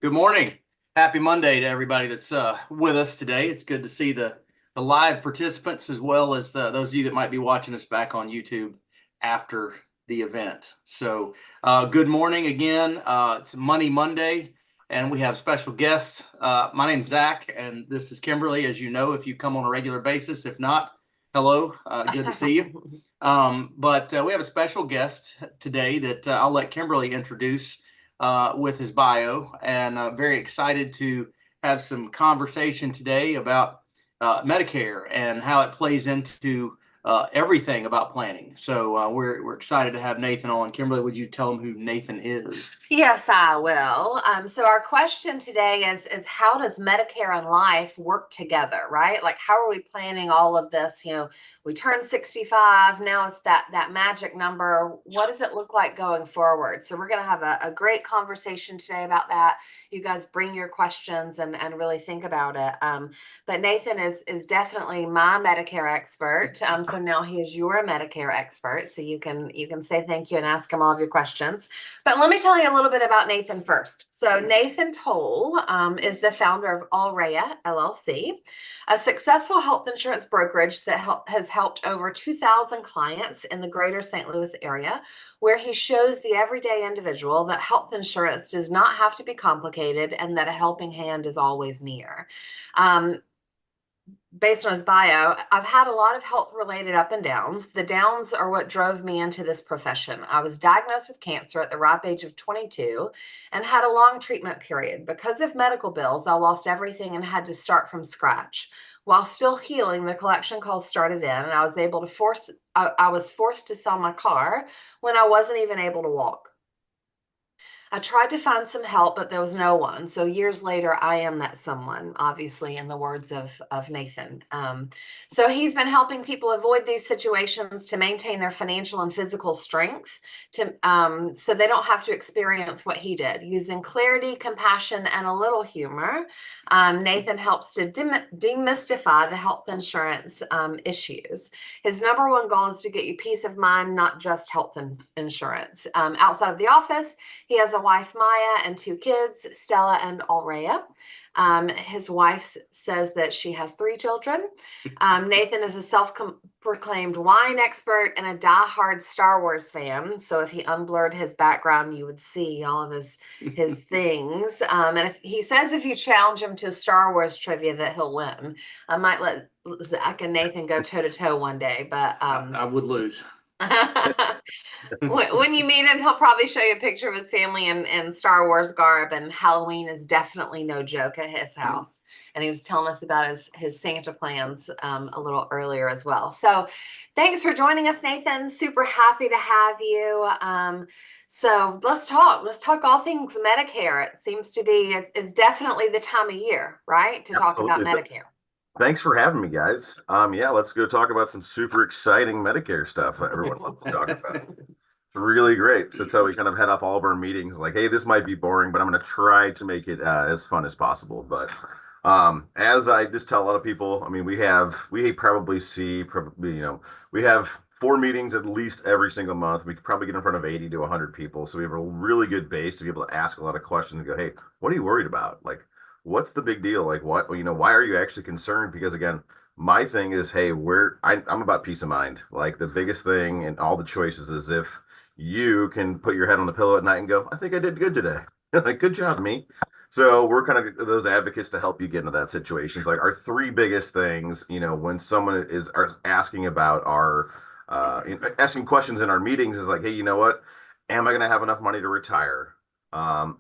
Good morning. Happy Monday to everybody that's with us today. It's good to see the live participants as well as those of you that might be watching us back on YouTube after the event. So good morning again. It's Money Monday and we have special guests. My name's Zach and this is Kimberly, as you know, if you come on a regular basis. If not, hello, good to see you. But we have a special guest today that I'll let Kimberly introduce with his bio, and very excited to have some conversation today about Medicare and how it plays into everything about planning. So we're excited to have Nathan on. Kimberly, would you tell him who Nathan is? Yes, I will. So our question today is how does Medicare and life work together, right? Like how are we planning all of this? We turned 65, now it's that magic number. What does it look like going forward? So we're going to have a great conversation today about that. You guys bring your questions and really think about it. But Nathan is definitely my Medicare expert. So now he is your Medicare expert. So you can say thank you and ask him all of your questions. But let me tell you a little bit about Nathan first. So Nathan Toal is the founder of Allraya LLC, a successful health insurance brokerage that has helped over 2,000 clients in the greater St. Louis area, where he shows the everyday individual that health insurance does not have to be complicated and that a helping hand is always near. Based on his bio, I've had a lot of health related up and downs. The downs are what drove me into this profession. I was diagnosed with cancer at the ripe age of 22 and had a long treatment period. Because of medical bills, I lost everything and had to start from scratch. While still healing, the collection calls started in, and I was forced to sell my car when I wasn't even able to walk. I tried to find some help, but there was no one. So years later, I am that someone, obviously, in the words of Nathan. So he's been helping people avoid these situations to maintain their financial and physical strength, so they don't have to experience what he did. Using clarity, compassion, and a little humor, Nathan helps to demystify the health insurance issues. His number one goal is to get you peace of mind, not just health insurance. Outside of the office, he has a wife, Maya, and two kids, Stella and Allraya. His wife says that she has 3 children. Nathan is a self-proclaimed wine expert and a die-hard Star Wars fan. So if he unblurred his background, you would see all of his things. And if you challenge him to Star Wars trivia, that he'll win. I might let Zach and Nathan go toe-to-toe one day, but I would lose. when you meet him, he'll probably show you a picture of his family in Star Wars garb, and Halloween is definitely no joke at his house. And he was telling us about his Santa plans a little earlier as well. So thanks for joining us, Nathan. Super happy to have you. So let's talk all things Medicare. It seems to be, it's definitely the time of year, right? To talk about Absolutely. Medicare. Thanks for having me, guys. Yeah, let's go talk about some super exciting Medicare stuff that everyone wants to talk about. It's really great. So that's how we kind of head off all of our meetings. Like, hey, this might be boring, but I'm going to try to make it as fun as possible. But as I just tell a lot of people, I mean, we probably see, we have 4 meetings at least every single month. We could probably get in front of 80 to 100 people. So we have a really good base to be able to ask a lot of questions and go, hey, what are you worried about? Like, what's the big deal? Like, why are you actually concerned? Because again, my thing is, hey, I'm about peace of mind. Like the biggest thing in all the choices is if you can put your head on the pillow at night and go, I think I did good today. Like, good job, me. So we're kind of those advocates to help you get into that situation. It's like our 3 biggest things, when someone are asking about asking questions in our meetings is like, hey, you know what? Am I going to have enough money to retire?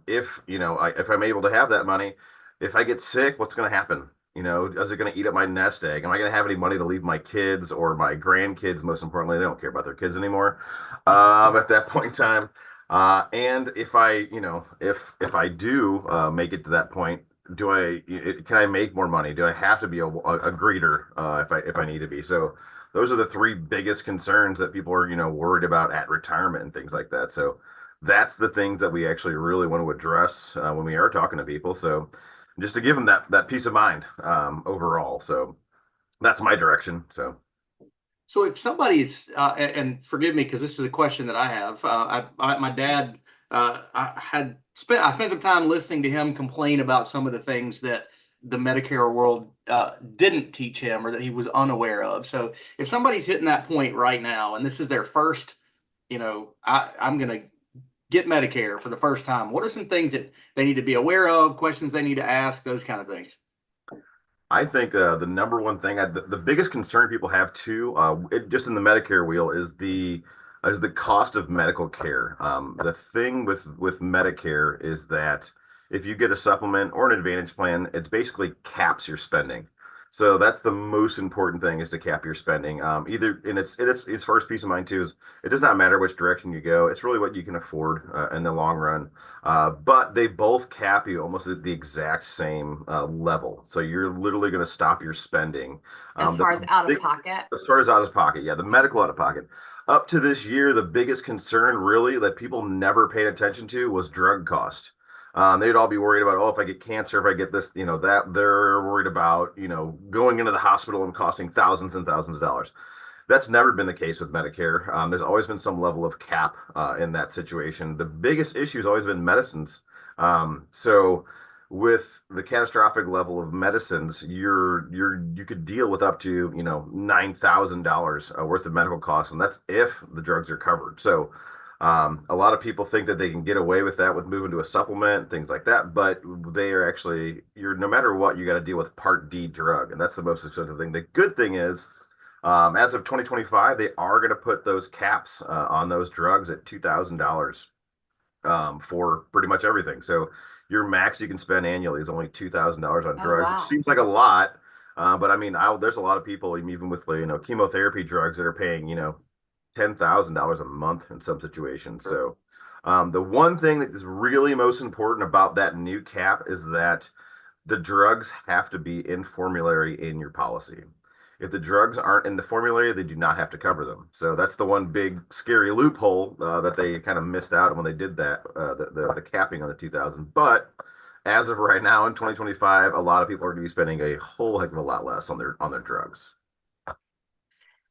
If I'm able to have that money, if I get sick, what's going to happen? Is it going to eat up my nest egg? Am I going to have any money to leave my kids or my grandkids? Most importantly, they don't care about their kids anymore at that point in time. And if I do make it to that point, can I make more money? Do I have to be a greeter if I need to be? So those are the 3 biggest concerns that people are worried about at retirement and things like that. So that's the things that we actually really want to address when we are talking to people. So just to give them that peace of mind overall. So that's my direction. So if somebody's and forgive me because this is a question that I have. My dad I spent some time listening to him complain about some of the things that the Medicare world didn't teach him or that he was unaware of. So if somebody's hitting that point right now and this is their first, I'm going to get Medicare for the first time, what are some things that they need to be aware of, questions they need to ask, those kind of things? I think the number one thing, the biggest concern people have too, just in the Medicare wheel, is the cost of medical care. The thing with Medicare is that if you get a supplement or an Advantage plan, it basically caps your spending. So that's the most important thing, is to cap your spending. Either, and it's first peace of mind too, is it does not matter which direction you go. It's really what you can afford in the long run. But they both cap you almost at the exact same level. So you're literally going to stop your spending. As far as out of pocket? As far as out of pocket, yeah, the medical out of pocket. Up to this year, the biggest concern really that people never paid attention to was drug cost. They'd all be worried about, oh, if I get cancer, if I get this, that they're worried about, going into the hospital and costing thousands and thousands of dollars. That's never been the case with Medicare. There's always been some level of cap in that situation. The biggest issue has always been medicines. With the catastrophic level of medicines, you could deal with up to $9,000 worth of medical costs, and that's if the drugs are covered. So a lot of people think that they can get away with that with moving to a supplement, things like that, but they are actually, no matter what, you got to deal with Part D drug, and that's the most expensive thing. The good thing is, as of 2025, they are going to put those caps on those drugs at $2,000 for pretty much everything. So your max you can spend annually is only $2,000 on drugs, which seems like a lot. But I mean, there's a lot of people, even with chemotherapy drugs, that are paying $10,000 a month in some situations. So the one thing that is really most important about that new cap is that the drugs have to be in formulary in your policy. If the drugs aren't in the formulary, they do not have to cover them. So that's the one big scary loophole that they kind of missed out when they did that, the capping on the 2000. But as of right now in 2025, a lot of people are going to be spending a whole heck of a lot less on their drugs.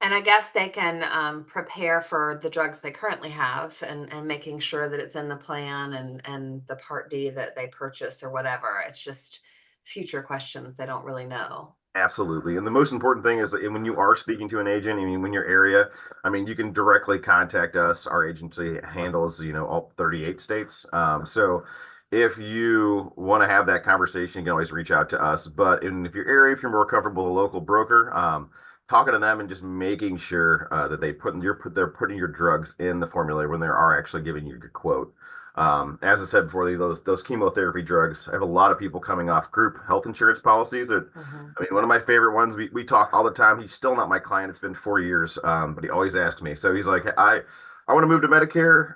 And I guess they can prepare for the drugs they currently have and making sure that it's in the plan and the Part D that they purchase or whatever. It's just future questions they don't really know. Absolutely. And the most important thing is that when you are speaking to an agent, when your area, you can directly contact us. Our agency handles, all 38 states. So if you want to have that conversation, you can always reach out to us. But if your area, if you're more comfortable with a local broker, talking to them and just making sure that they're putting your drugs in the formulary when they are actually giving you a quote. As I said before, those chemotherapy drugs, I have a lot of people coming off group health insurance policies. One of my favorite ones, we talk all the time. He's still not my client. It's been 4 years, but he always asks me. So he's like, I want to move to Medicare,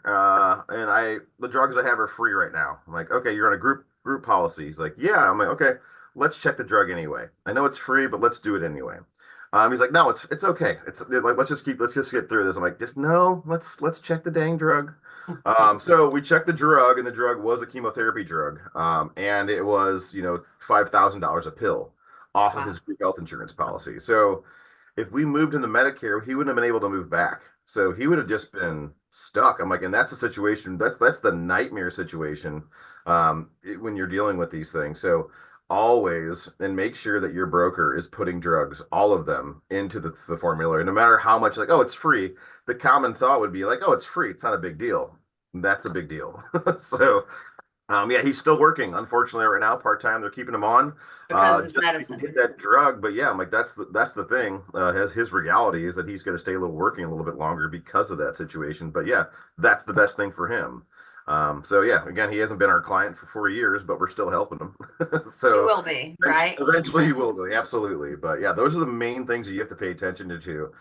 and the drugs I have are free right now. I'm like, okay, you're on a group policy. He's like, yeah. I'm like, okay, let's check the drug anyway. I know it's free, but let's do it anyway. He's like, no, it's okay. It's like, let's just get through this. I'm like, just no, let's check the dang drug. So we checked the drug, and the drug was a chemotherapy drug. And it was, $5,000 a pill off of his group health insurance policy. So if we moved into Medicare, he wouldn't have been able to move back. So he would have just been stuck. I'm like, and that's a situation, that's the nightmare situation, when you're dealing with these things. So always, and make sure that your broker is putting drugs, all of them, into the formulary, no matter how much, like, oh, it's free. The common thought would be like, oh, it's free, it's not a big deal. That's a big deal. So yeah, he's still working, unfortunately, right now, part-time. They're keeping him on because it's just so he can get that drug. But yeah, I'm like, that's the thing. His reality is that he's going to stay working a little bit longer because of that situation. But yeah, that's the best thing for him. So yeah, again, he hasn't been our client for 4 years, but we're still helping him. So he will be, right? Eventually he will be, absolutely. But yeah, those are the main things that you have to pay attention to.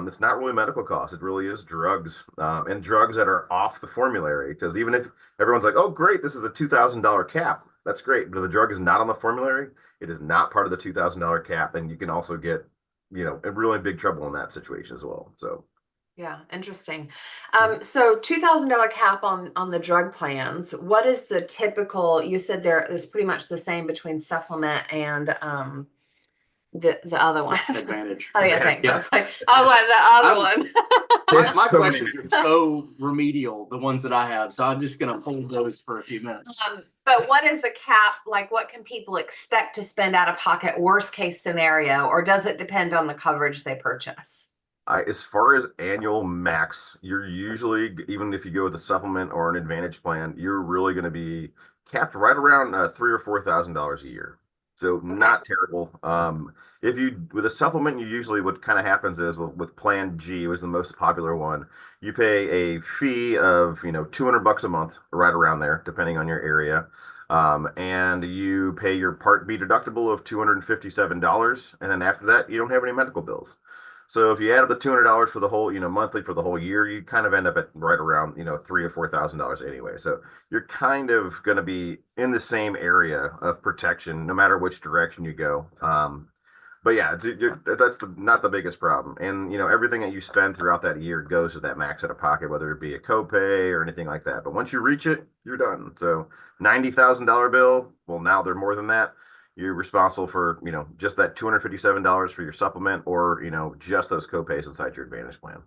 It's not really medical costs. It really is drugs, and drugs that are off the formulary. Because even if everyone's like, oh, great, this is a $2,000 cap. That's great. But if the drug is not on the formulary, it is not part of the $2,000 cap. And you can also get, in really big trouble in that situation as well. So. Yeah, interesting. So $2,000 cap on the drug plans. What is the typical? You said there is pretty much the same between supplement and The other one. Advantage. Oh yeah, thanks. Yeah. I was like, oh, the other one. My So questions are so remedial, the ones that I have. So I'm just going to hold those for a few minutes. But what is a cap? Like, what can people expect to spend out of pocket, worst case scenario, or does it depend on the coverage they purchase? As far as annual max, you're usually, even if you go with a supplement or an advantage plan, you're really going to be capped right around $3,000 or $4,000 a year. So not terrible. If you with a supplement, you usually what kind of happens is with Plan G was the most popular one. You pay a fee of $200 a month, right around there, depending on your area. And you pay your Part B deductible of $257, and then after that, you don't have any medical bills. So if you add up the $200 for the whole, monthly for the whole year, you kind of end up at right around, $3,000 or $4,000 anyway. So you're kind of going to be in the same area of protection, no matter which direction you go. But yeah, that's not the biggest problem. And everything that you spend throughout that year goes to that max out of pocket, whether it be a copay or anything like that. But once you reach it, you're done. So $90,000 bill, well, now they're more than that. You're responsible for, just that $257 for your supplement, or, just those copays inside your Advantage plan.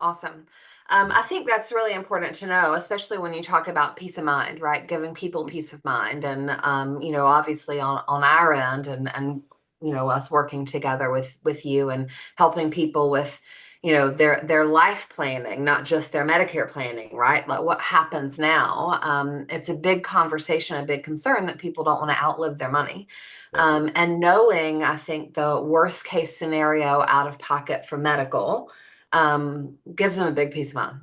Awesome. I think that's really important to know, especially when you talk about peace of mind, right? Giving people peace of mind. And, obviously on our end and, us working together with you and helping people with, their life planning, not just their Medicare planning, right? Like what happens now? It's a big conversation, a big concern that people don't want to outlive their money. And knowing, I think the worst case scenario out of pocket for medical, gives them a big peace of mind,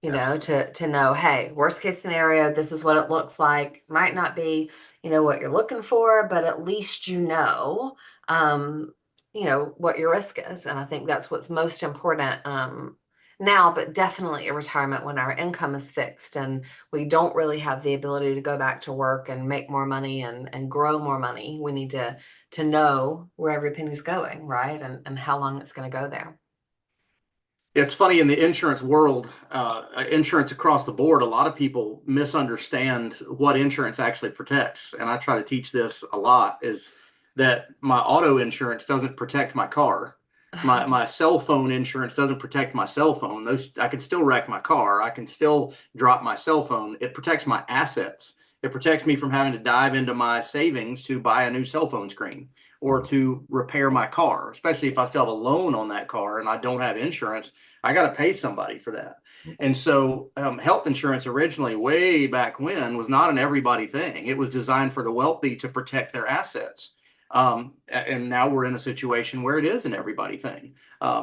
to know, hey, worst case scenario, this is what it looks like. Might not be, what you're looking for, but at least what your risk is. And I think that's what's most important now, but definitely a retirement when our income is fixed and we don't really have the ability to go back to work and make more money and grow more money. We need to know where every penny's going, right? And how long it's going to go there. It's funny in the insurance world, insurance across the board, a lot of people misunderstand what insurance actually protects. And I try to teach this a lot, is that my auto insurance doesn't protect my car. My cell phone insurance doesn't protect my cell phone. I can still wreck my car. I can still drop my cell phone. It protects my assets. It protects me from having to dive into my savings to buy a new cell phone screen or to repair my car, especially if I still have a loan on that car and I don't have insurance. I got to pay somebody for that. And so health insurance originally, way back when, was not an everybody thing. It was designed for the wealthy to protect their assets. And now we're in a situation where it is an everybody thing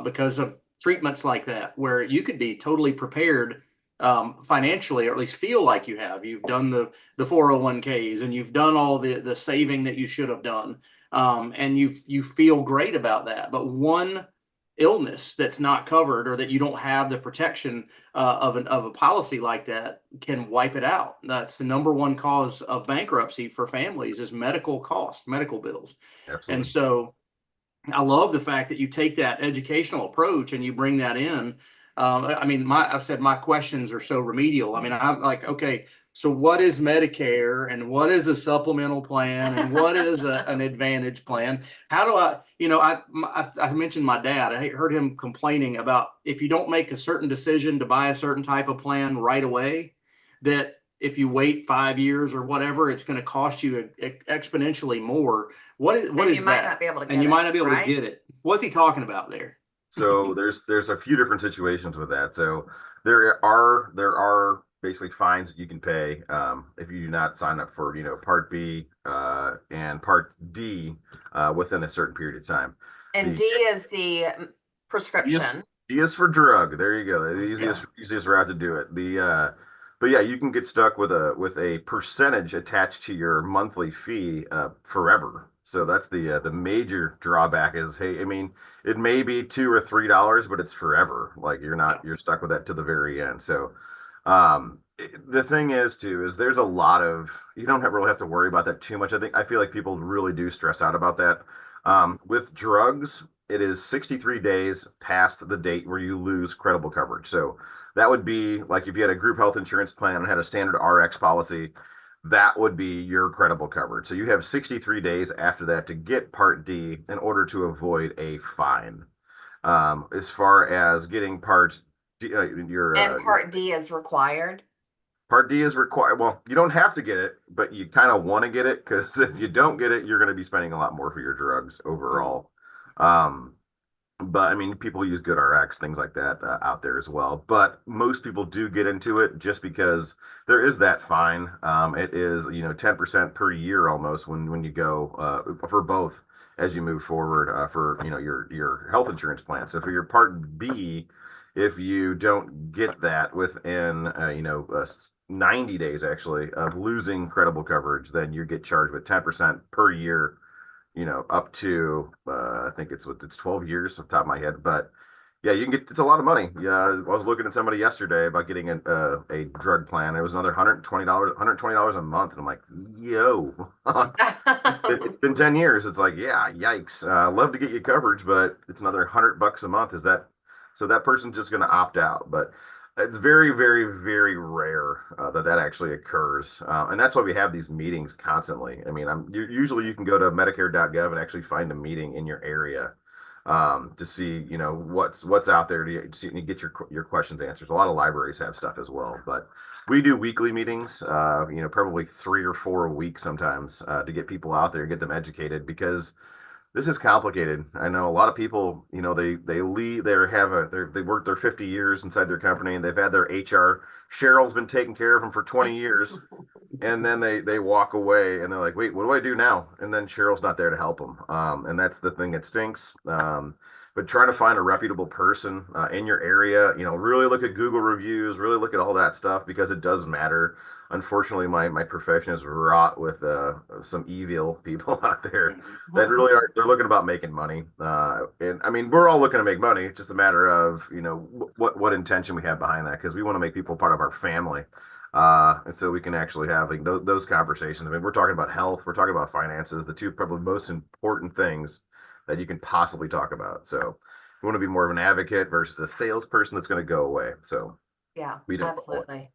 because of treatments like that, where you could be totally prepared financially, or at least feel like you have. You've done the 401ks and you've done all the saving that you should have done. And you feel great about that. But one illness that's not covered, or that you don't have the protection of a policy like that, can wipe it out. That's the number one cause of bankruptcy for families, is medical costs, medical bills. Absolutely. And so I love the fact that you take that educational approach and you bring that in. I said my questions are so remedial. I mean, I'm like, okay, so what is Medicare and what is a supplemental plan and what is an advantage plan? How do I mentioned my dad. I heard him complaining about if you don't make a certain decision to buy a certain type of plan right away, that if you wait 5 years or whatever, it's going to cost you exponentially more. What is that? You might not be able to get it. And you might not be able to get it. What's he talking about there? So there's a few different situations with that. So there are basically fines that you can pay if you do not sign up for Part B and Part D within a certain period of time. And D is the prescription. D is for drug. There you go. The easiest route to do it. But yeah, you can get stuck with a percentage attached to your monthly fee forever. So that's the major drawback is, hey, I mean, it may be $2 or $3, but it's forever. Like you're stuck with that to the very end. So the thing is there's a lot of, you don't really have to worry about that too much. I feel like people really do stress out about that. With drugs, it is 63 days past the date where you lose credible coverage. So that would be like if you had a group health insurance plan and had a standard RX policy, that would be your credible coverage. So you have 63 days after that to get Part D in order to avoid a fine. As far as getting Part D, And your Part D is required. Part D is required. Well, you don't have to get it, but you kind of want to get it because if you don't get it, you're going to be spending a lot more for your drugs overall. Um, but I mean, people use GoodRx, things like that out there as well. But most people do get into it just because there is that fine. It is, 10% per year almost when you go for both as you move forward for your health insurance plan. So for your Part B, if you don't get that within 90 days actually of losing credible coverage, then you get charged with 10% per year, up to I think it's 12 years off the top of my head. But yeah, you can get it's a lot of money. Yeah, I was looking at somebody yesterday about getting a drug plan. It was another $120 a month, and I'm like, yo, it's been 10 years. It's like, yeah, yikes. Love to get you coverage, but it's another $100 a month. Is that so that person's just going to opt out? But it's very, very, very rare that actually occurs, and that's why we have these meetings constantly. I mean, usually you can go to Medicare.gov and actually find a meeting in your area to see, what's out there to get your questions answered. A lot of libraries have stuff as well, but we do weekly meetings, probably 3 or 4 a week sometimes to get people out there, get them educated because this is complicated. I know a lot of people, they leave, they work their 50 years inside their company and they've had their HR. Cheryl's been taking care of them for 20 years. And then they walk away and they're like, wait, what do I do now? And then Cheryl's not there to help them. And that's the thing that stinks. But trying to find a reputable person in your area, really look at Google reviews, really look at all that stuff because it does matter. Unfortunately, my profession is wrought with some evil people out there that really are, they're looking about making money. And I mean, we're all looking to make money. It's just a matter of, what intention we have behind that because we want to make people part of our family. And so we can actually have like those conversations. I mean, we're talking about health, we're talking about finances, the two probably most important things that you can possibly talk about. So you want to be more of an advocate versus a salesperson that's going to go away. So Yeah, we don't. absolutely.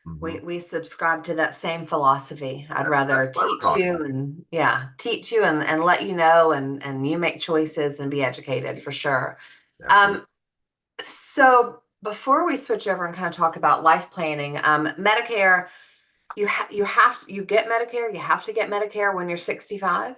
Mm-hmm. We subscribe to that same philosophy. I'd That's rather what we're teach talking you about. and yeah, teach you and let you know and you make choices and be educated for sure. Absolutely. So before we switch over and kind of talk about life planning, Medicare, you get Medicare, you have to get Medicare when you're 65.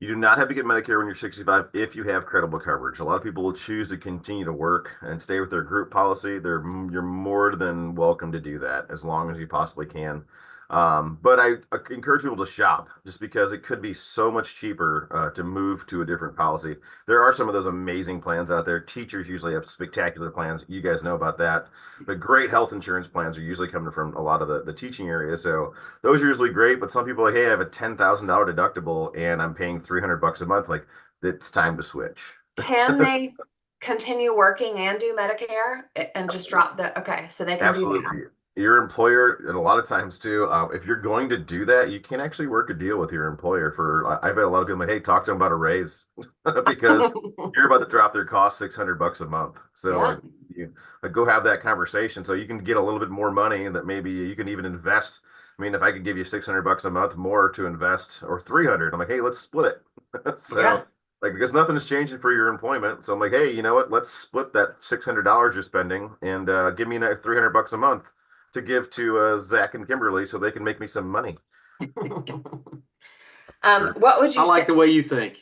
You do not have to get Medicare when you're 65 if you have credible coverage. A lot of people will choose to continue to work and stay with their group policy. You're more than welcome to do that as long as you possibly can. But I encourage people to shop just because it could be so much cheaper to move to a different policy. There are some of those amazing plans out there. Teachers usually have spectacular plans. You guys know about that. But great health insurance plans are usually coming from a lot of the teaching areas. So those are usually great, but some people are like, hey, I have a $10,000 deductible and I'm paying $300 a month. Like, it's time to switch. Can they continue working and do Medicare and just drop okay, so they can do that. Absolutely. Your employer, and a lot of times too, if you're going to do that, you can actually work a deal with your employer for, I've had a lot of people like, hey, talk to them about a raise because you're about to drop their cost $600 a month. So Yeah. you go have that conversation so you can get a little bit more money and that maybe you can even invest. I mean, if I could give you $600 a month more to invest or 300, I'm like, hey, let's split it. Yeah. So like because nothing is changing for your employment. So I'm like, hey, you know what? Let's split that $600 you're spending and give me another $300 a month to give to Zach and Kimberly so they can make me some money. Sure. What would I you like say? the way you think.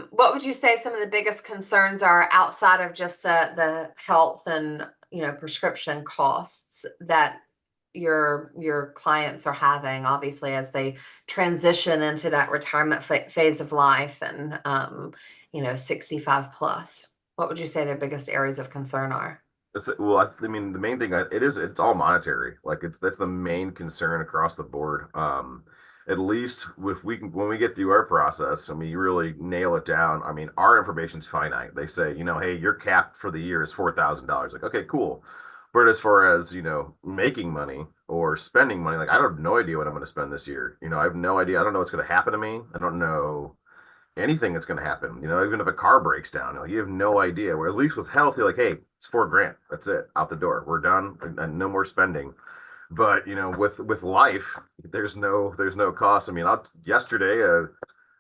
What would you say some of the biggest concerns are outside of just the health and prescription costs that your clients are having, obviously, as they transition into that retirement phase of life and 65 plus? What would you say their biggest areas of concern are? Well, I mean, the main thing it's all monetary. Like that's the main concern across the board. At least if we can, when we get through our process, I mean, you really nail it down. I mean, our information's finite. They say, hey, your cap for the year is $4,000. Like, okay, cool. But as far as, making money or spending money, like I have no idea what I'm going to spend this year. I have no idea. I don't know what's going to happen to me. I don't know anything that's going to happen. Even if a car breaks down, you have no idea. Where at least with health, you're like, hey, it's $4 grand. That's it, out the door. We're done, and no more spending. But with life, there's no cost. I mean, yesterday,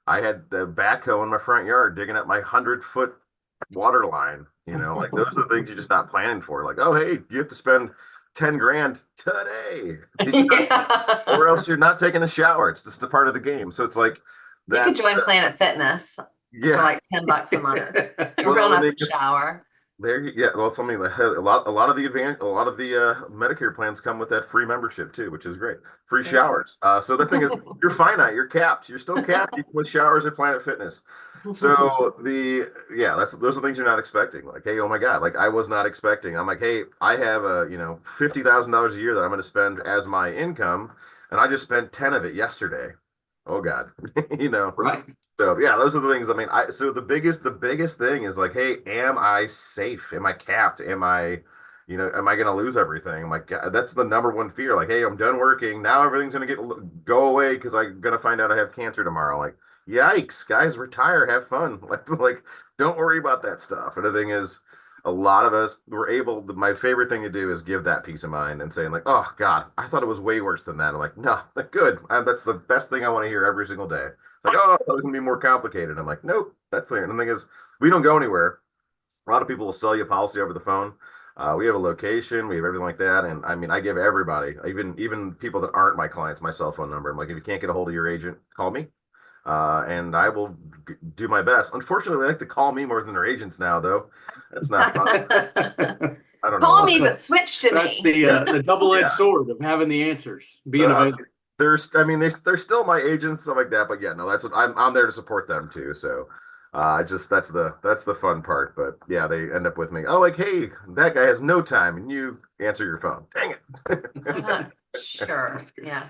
I had the backhoe in my front yard digging up my 100-foot water line. Like those are the things you're just not planning for. Like, oh hey, you have to spend 10 grand today, or Yeah. else you're not taking a shower. It's just a part of the game. So it's like You could that's join Planet Fitness for yeah. like $10 a month. You Well, don't and have they, to shower. yeah, well, it's something that a lot of the Medicare plans come with that free membership too, which is great. Free showers. So the thing is, you're finite, you're capped, you're still capped even with showers at Planet Fitness. So those are things you're not expecting. Like, hey, oh my God, like I was not expecting. I'm like, hey, I have $50,000 a year that I'm going to spend as my income, and I just spent 10 of it yesterday. Oh God, Right. So yeah, those are the things. I mean, so the biggest thing is like, hey, am I safe? Am I capped? Am I gonna lose everything? I'm like, that's the number one fear. Like, hey, I'm done working. Now everything's gonna go away because I'm gonna find out I have cancer tomorrow. Like, yikes, guys, retire, have fun. Like, don't worry about that stuff. And the thing is, a lot of us were able. My favorite thing to do is give that peace of mind and saying like, oh God, I thought it was way worse than that. I'm like, no, like, good. That's the best thing I want to hear every single day. It's like, oh, I thought it was gonna be more complicated. I'm like, nope, that's there. And the thing is, we don't go anywhere. A lot of people will sell you a policy over the phone. We have a location, we have everything like that. And I mean, I give everybody, even people that aren't my clients, my cell phone number. I'm like, if you can't get a hold of your agent, call me. And I will do my best. Unfortunately, they like to call me more than their agents now, though. That's not fun. I don't Call know. me, but switch to That's me. the double-edged Yeah. sword of having the answers, being Uh, available. I mean, they're still my agents, stuff like that. But yeah, no, I'm there to support them too. So, that's the fun part. But yeah, they end up with me. Oh, like, hey, that guy has no time, and you answer your phone. Dang it. Sure. That's good. Yeah.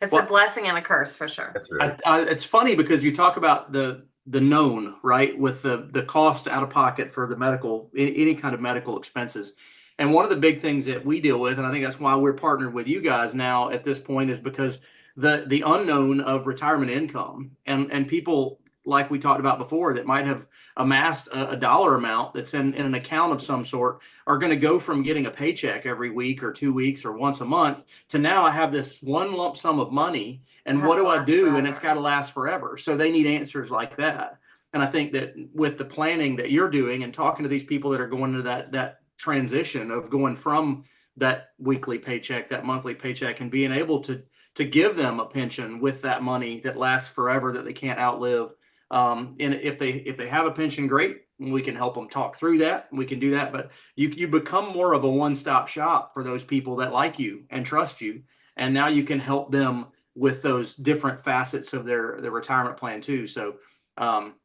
It's a Well, blessing and a curse for sure. That's right. it's funny because you talk about the known, right, with the cost out of pocket for the medical, any kind of medical expenses. And one of the big things that we deal with, and I think that's why we're partnered with you guys now at this point, is because the unknown of retirement income and people like we talked about before that might have amassed a dollar amount that's in an account of some sort are going to go from getting a paycheck every week or 2 weeks or once a month to now I have this one lump sum of money, and what do I do? And it's got to last forever. So they need answers like that. And I think that with the planning that you're doing and talking to these people that are going into that transition of going from that weekly paycheck, that monthly paycheck, and being able to give them a pension with that money that lasts forever, that they can't outlive. And if they have a pension, great. We can help them talk through that. We can do that. But you become more of a one-stop shop for those people that like you and trust you. And now you can help them with those different facets of their retirement plan too. So um,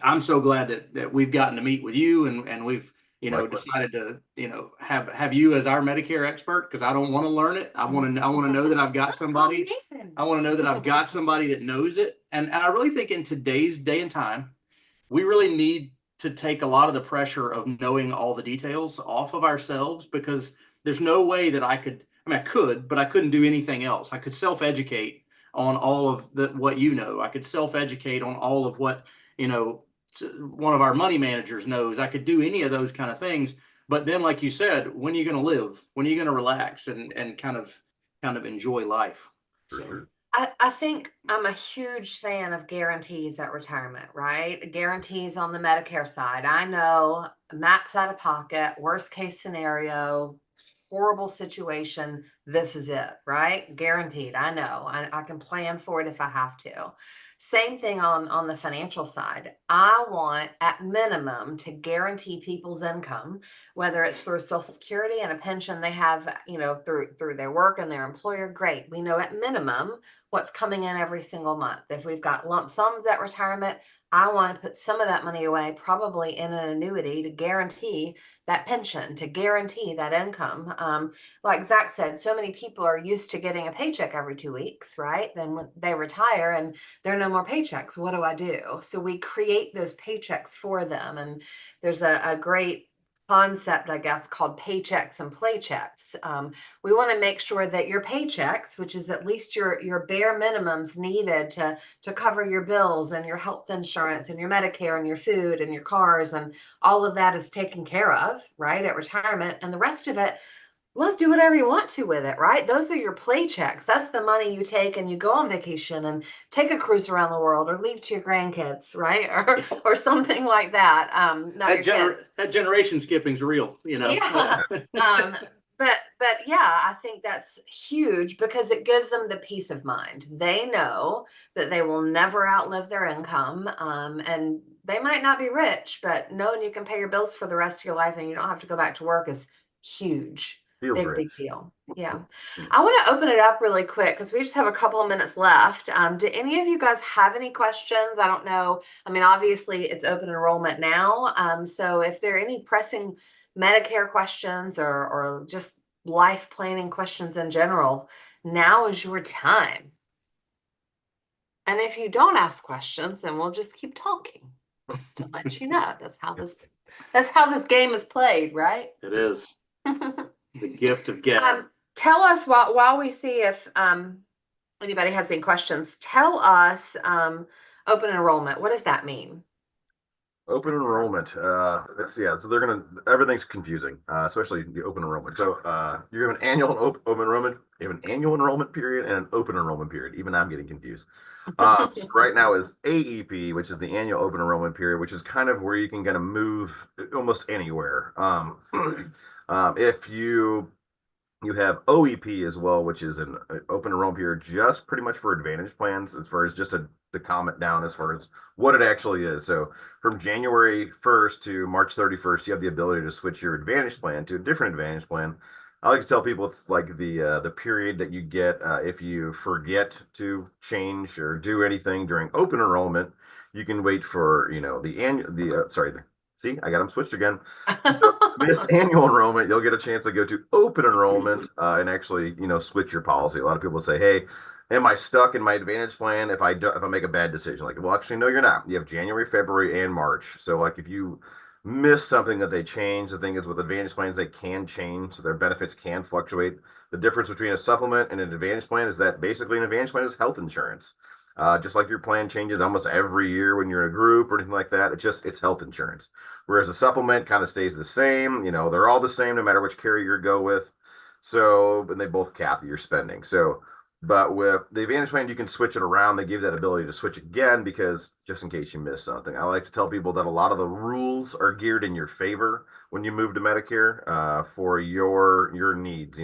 I'm so glad that we've gotten to meet with you and we've Likewise. decided to have you as our Medicare expert, because I don't want to learn it. I want to know that I've got somebody. I want to know that I've got somebody that knows it. And I really think in today's day and time, we really need to take a lot of the pressure of knowing all the details off of ourselves, because there's no way that I mean, I could, but I couldn't do anything else. I could self-educate on all of what I could self-educate on all of what, you know, one of our money managers knows. I could do any of those kind of things. But then, like you said, when are you going to live? When are you going to relax and kind of enjoy life? For So. sure. I think I'm a huge fan of guarantees at retirement, right? Guarantees on the Medicare side. I know max out of pocket, worst case scenario, horrible situation. This is it, right? Guaranteed. I know. I can plan for it if I have to. Same thing on the financial side. I want at minimum to guarantee people's income, whether it's through Social Security and a pension they have, through their work and their employer. Great. We know at minimum what's coming in every single month. If we've got lump sums at retirement, I want to put some of that money away, probably in an annuity, to guarantee that pension, to guarantee that income. Like Zach said, so many people are used to getting a paycheck every 2 weeks, right? Then when they retire and there are no more paychecks, what do I do? So we create those paychecks for them. And there's a great concept, I guess, called paychecks and playchecks. We want to make sure that your paychecks, which is at least your bare minimums needed to cover your bills and your health insurance and your Medicare and your food and your cars and all of that, is taken care of, right, at retirement. And the rest of it, let's do whatever you want to with it, right? Those are your play checks. That's the money you take and you go on vacation and take a cruise around the world or leave to your grandkids, right? Or something like that. Not your kids. That generation skipping's real, Yeah. Um, but yeah, I think that's huge because it gives them the peace of mind. They know that they will never outlive their income. And they might not be rich, but knowing you can pay your bills for the rest of your life and you don't have to go back to work is huge. Feels Big rich. deal. Yeah. I want to open it up really quick because we just have a couple of minutes left. Do any of you guys have any questions? I don't know. I mean, obviously it's open enrollment now. So if there are any pressing Medicare questions or just life planning questions in general, now is your time. And if you don't ask questions, then we'll just keep talking. Just to let you know. That's how this game is played, right? It is the gift of gab. Tell us while we see if anybody has any questions, tell us open enrollment. What does that mean? Open enrollment. So everything's confusing, especially the open enrollment. So you have an annual open enrollment, you have an annual enrollment period and an open enrollment period. Even I'm getting confused. So right now is AEP, which is the annual open enrollment period, which is kind of where you can kind of move almost anywhere. If you have OEP as well, which is an open enrollment period just pretty much for Advantage plans, as far as just to calm it down as far as what it actually is. So from January 1st to March 31st, you have the ability to switch your Advantage plan to a different Advantage plan. I like to tell people it's like the period that you get if you forget to change or do anything during open enrollment. You can wait for see, I got them switched again. So missed annual enrollment, you'll get a chance to go to open enrollment and actually, switch your policy. A lot of people say, "Hey, am I stuck in my Advantage plan if I make a bad decision?" Like, well, actually, no, you're not. You have January, February, and March. So, like, if you miss something that they change, the thing is with Advantage plans, they can change, so their benefits can fluctuate. The difference between a supplement and an Advantage plan is that basically an Advantage plan is health insurance. Just like your plan changes almost every year when you're in a group or anything like that, it's health insurance. Whereas a supplement kind of stays the same. They're all the same no matter which carrier you go with. So, and they both cap your spending. So, but with the Advantage plan, you can switch it around. They give that ability to switch again because just in case you miss something. I like to tell people that a lot of the rules are geared in your favor when you move to Medicare for your needs.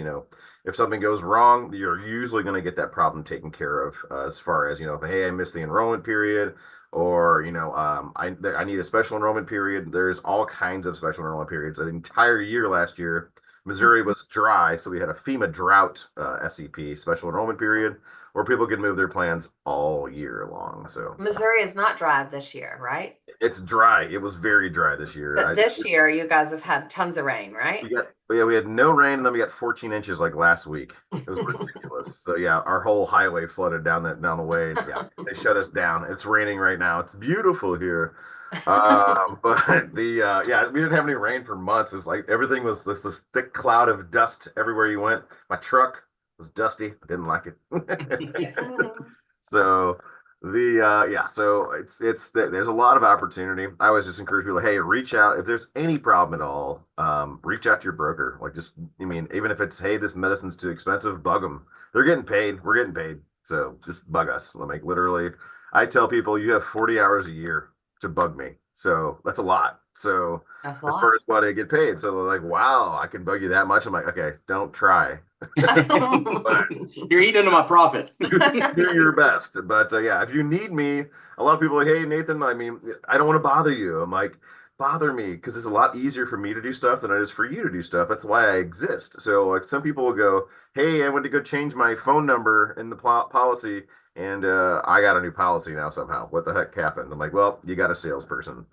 If something goes wrong, you're usually going to get that problem taken care of as far as, hey, I missed the enrollment period or, I need a special enrollment period. There's all kinds of special enrollment periods. An entire year last year, Missouri was dry, so we had a FEMA drought SEP, special enrollment period, where people could move their plans all year long. So Missouri is not dry this year, right? it's dry. It was very dry this year. But this year you guys have had tons of rain, right? We had no rain, and then we got 14 inches like last week. It was ridiculous. So yeah, our whole highway flooded down the way. Yeah, they shut us down. It's raining right now. It's beautiful here. But we didn't have any rain for months. It's like everything was this thick cloud of dust everywhere you went. My truck was dusty. I didn't like it. So so there's a lot of opportunity. I always just encourage people, hey, reach out if there's any problem at all. Reach out to your broker. Like even if it's, hey, this medicine's too expensive, bug them. They're getting paid. We're getting paid. So just bug us. Like literally, I tell people you have 40 hours a year to bug me. So that's a lot. So as far as what I get paid. So they're like, wow, I can bug you that much. I'm like, okay, don't try. You're eating into my profit. Do your best. But if you need me, a lot of people are like, hey, Nathan, I don't want to bother you. I'm like, bother me because it's a lot easier for me to do stuff than it is for you to do stuff. That's why I exist. So like some people will go, hey, I went to go change my phone number in the policy and I got a new policy now somehow. What the heck happened? I'm like, well, you got a salesperson.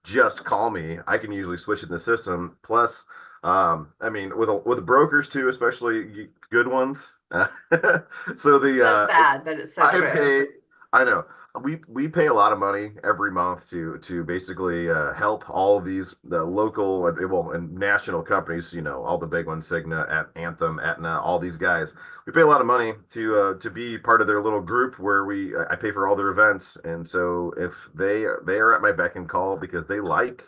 Just call me. I can usually switch it in the system. Plus, with brokers too, especially good ones. So sad, but it's so true. I know we pay a lot of money every month to basically help all the local and national companies. All the big ones, Cigna, Anthem, Aetna, all these guys. We pay a lot of money to be part of their little group where I pay for all their events, and so if they are at my beck and call because they like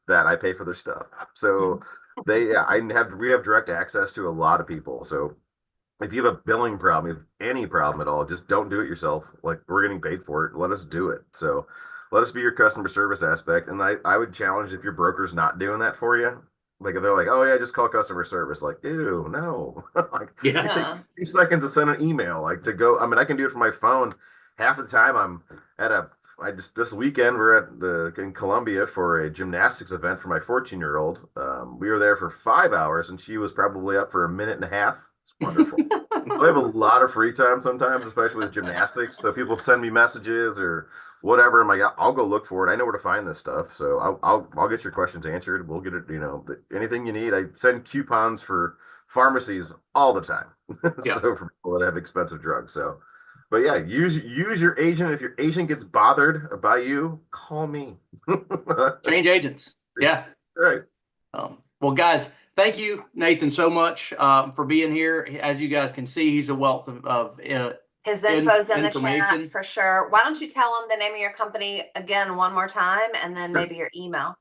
that I pay for their stuff. So we have direct access to a lot of people. So if you have a billing problem, if any problem at all, just don't do it yourself. Like, we're getting paid for it. Let us do it. So let us be your customer service aspect. And I would challenge if your broker's not doing that for you. Like, if they're like, oh yeah, just call customer service. Like, ew, no. Like, Yeah. it takes 2 seconds to send an email. Like, to go, I mean, I can do it from my phone. Half the time I'm at this weekend we're in Columbia for a gymnastics event for my 14-year-old. We were there for 5 hours and she was probably up for a minute and a half. It's wonderful. I have a lot of free time sometimes, especially with gymnastics. So people send me messages or whatever. I'm like, I'll go look for it. I know where to find this stuff. So I'll get your questions answered. We'll get it, anything you need. I send coupons for pharmacies all the time. Yeah. So for people that have expensive drugs. So, but yeah, use your agent. If your agent gets bothered by you, call me. Change agents. Yeah. Right. Well, guys, thank you, Nathan, so much for being here. As you guys can see, he's a wealth of his info's in the information. chat for sure. Why don't you tell them the name of your company again one more time, and then maybe your email?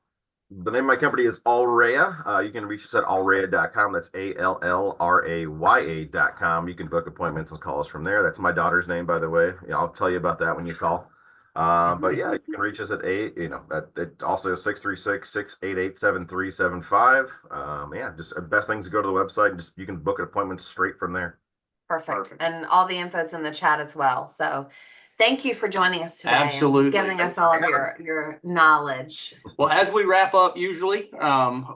The name of my company is Allraya. You can reach us at allraya.com. That's ALLRAYA.com. You can book appointments and call us from there. That's my daughter's name, by the way. Yeah, I'll tell you about that when you call. But yeah, you can reach us at also 636-688-7375. Yeah, just the best thing is to go to the website and you can book an appointment straight from there. Perfect. And all the info's in the chat as well. So thank you for joining us today. Absolutely. And giving us all of your knowledge. Well, as we wrap up, usually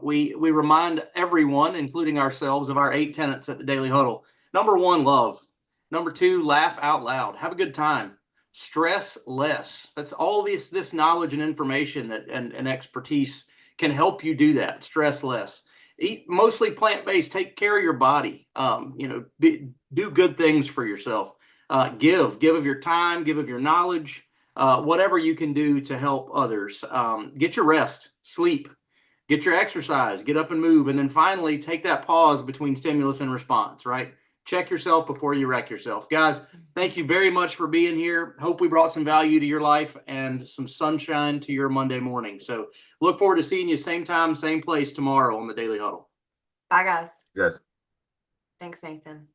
we remind everyone, including ourselves, of our 8 tenets at the Daily Huddle. Number 1, love. Number 2, laugh out loud. Have a good time. Stress less. That's all this knowledge and information that and expertise can help you do that. Stress less. Eat mostly plant-based. Take care of your body. Do good things for yourself. Give of your time, give of your knowledge, whatever you can do to help others. Get your rest, sleep, get your exercise, get up and move. And then finally, take that pause between stimulus and response, right? Check yourself before you wreck yourself. Guys, thank you very much for being here. Hope we brought some value to your life and some sunshine to your Monday morning. So look forward to seeing you same time, same place tomorrow on the Daily Huddle. Bye, guys. Yes. Thanks, Nathan.